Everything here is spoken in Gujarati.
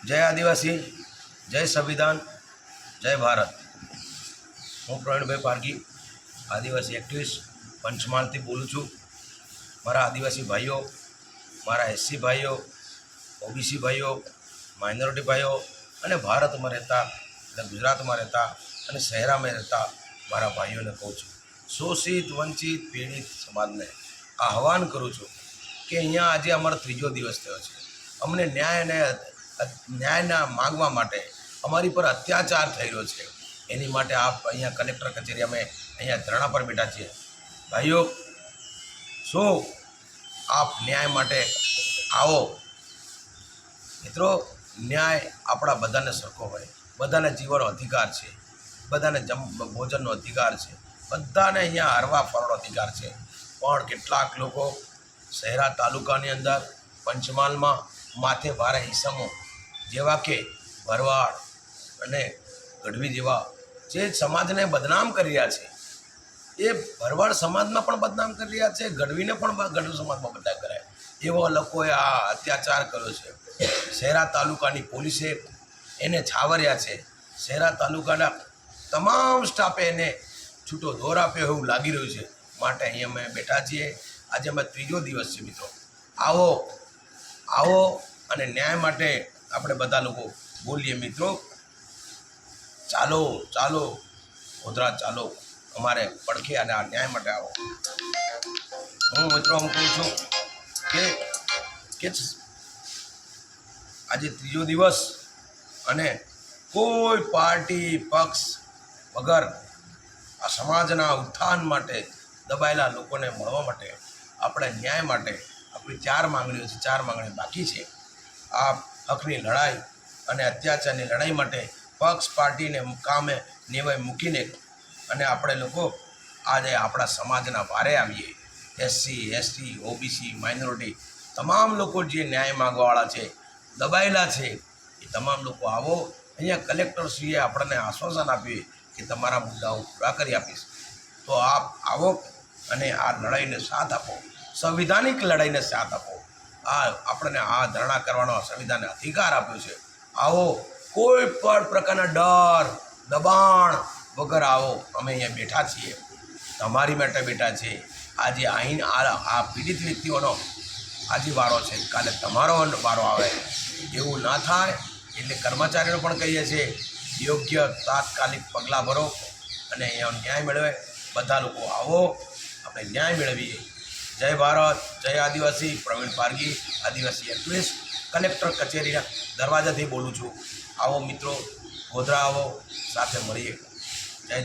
जय आदिवासी, जय संविधान, जय भारत। हूँ प्रवीणभाई पारगी, आदिवासी एक्टिविस्ट पंचमहाल थी बोलूँ छूँ। मारा आदिवासी भाईओ, मारा एससी भाईओ, ओबीसी भाईओ, माइनॉरिटी भाईओ अने भारत में रहता गुजरात में रहता अने शहरा में रहता मारा भाईओ ने कहूँ छूँ, शोषित वंचित पीड़ित समाज ने आह्वान करूँ छूँ कि अहींया आज अमर त्रीजो दिवस थयो छे। अमने न्याय मांगवा माटे अमारी पर अत्याचार थई रह्यो छे, एनी माटे आप अहींया कलेक्टर कचेरी अमे अहींया धरણા पर बैठा छीए। भाईओ, शो आप न्याय माटे आओ। मित्रों, न्याय आपणा बधाने सरखो होय, बधाने जीवनो अधिकार छे, बधाने भोजननो अधिकार छे, बधाने अहींया हरवा फरવાનો अधिकार छे। पण કેટલાક લોકો શહેરા તાલુકાની અંદર પંચમહાલમાં માથે ભારે ઈસમો જેવા કે ભરવાડ અને ગઢવી જેવા જે સમાજને બદનામ કરી રહ્યા છે, એ ભરવાડ સમાજમાં પણ બદનામ કરી રહ્યા છે, ગઢવીને પણ ગઢવી સમાજમાં બદનામ કરાય એવા લોકોએ આ અત્યાચાર કર્યો છે। શહેરા તાલુકાની પોલીસે એને છાવર્યા છે। શહેરા તાલુકાના તમામ સ્ટાફે એને છૂટો દોર આપ્યો એવું લાગી રહ્યું છે। માટે અહીં અમે બેઠા છીએ। આજે અમે ત્રીજો દિવસ છે। મિત્રો, આવો આવો અને ન્યાય માટે આપણે બધા લોકો બોલીએ। મિત્રો, ચાલો ચાલો ગોધરા ચાલો, અમારે પડખે અને આ ન્યાય માટે આવો। હું મિત્રો એમ કહું છું કે આજે ત્રીજો દિવસ અને કોઈ પાર્ટી પક્ષ વગર આ સમાજના ઉત્થાન માટે દબાયેલા લોકોને મળવા માટે આપણે ન્યાય માટે આપણી 4 માંગણીઓ છે, 4 માંગણીઓ બાકી છે। આ હકની લડાઈ અને અત્યાચારની લડાઈ માટે પક્ષ પાર્ટીને કામે નેવાય મૂકીને અને આપણે લોકો આજે આપણા સમાજના વારે આવીએ। એસસી એસટી ઓબીસી માઇનોરિટી તમામ લોકો જે ન્યાય માગવાવાળા છે, દબાયેલા છે, એ તમામ લોકો આવો। અહીંયા કલેક્ટરશ્રીએ આપણને આશ્વાસન આપ્યું કે તમારા મુદ્દાઓ પૂરા કરી આપીશ। તો આપ આવો અને આ લડાઈને સાથ આપો, સંવિધાનિક લડાઈને સાથ આપો। આ આપણને આ ધરણા કરવાનો સંવિધાને અધિકાર આપ્યો છે। આવો, કોઈ પણ પ્રકારના ડર દબાણ વગર આવો। અમે અહીંયા બેઠા છીએ, તમારી માટે બેઠા છીએ। આજે અહીં આ પીડિત વ્યક્તિઓનો આજે વારો છે, કાલે તમારો વારો આવે એવું ના થાય એટલે કર્મચારીઓને પણ કહીએ છીએ યોગ્ય તાત્કાલિક પગલાં ભરો અને અહીંયા ન્યાય મેળવે। બધા લોકો આવો, આપણે ન્યાય મેળવીએ। જય ભારત, જય આદિવાસી। પ્રવીણ પારગી, આદિવાસી एक्टिविस्ट, कलेक्टर कचेरीના દરવાજાથી બોલું છું। આવો મિત્રો, ગોધરા આવો, સાથે મળીએ। જય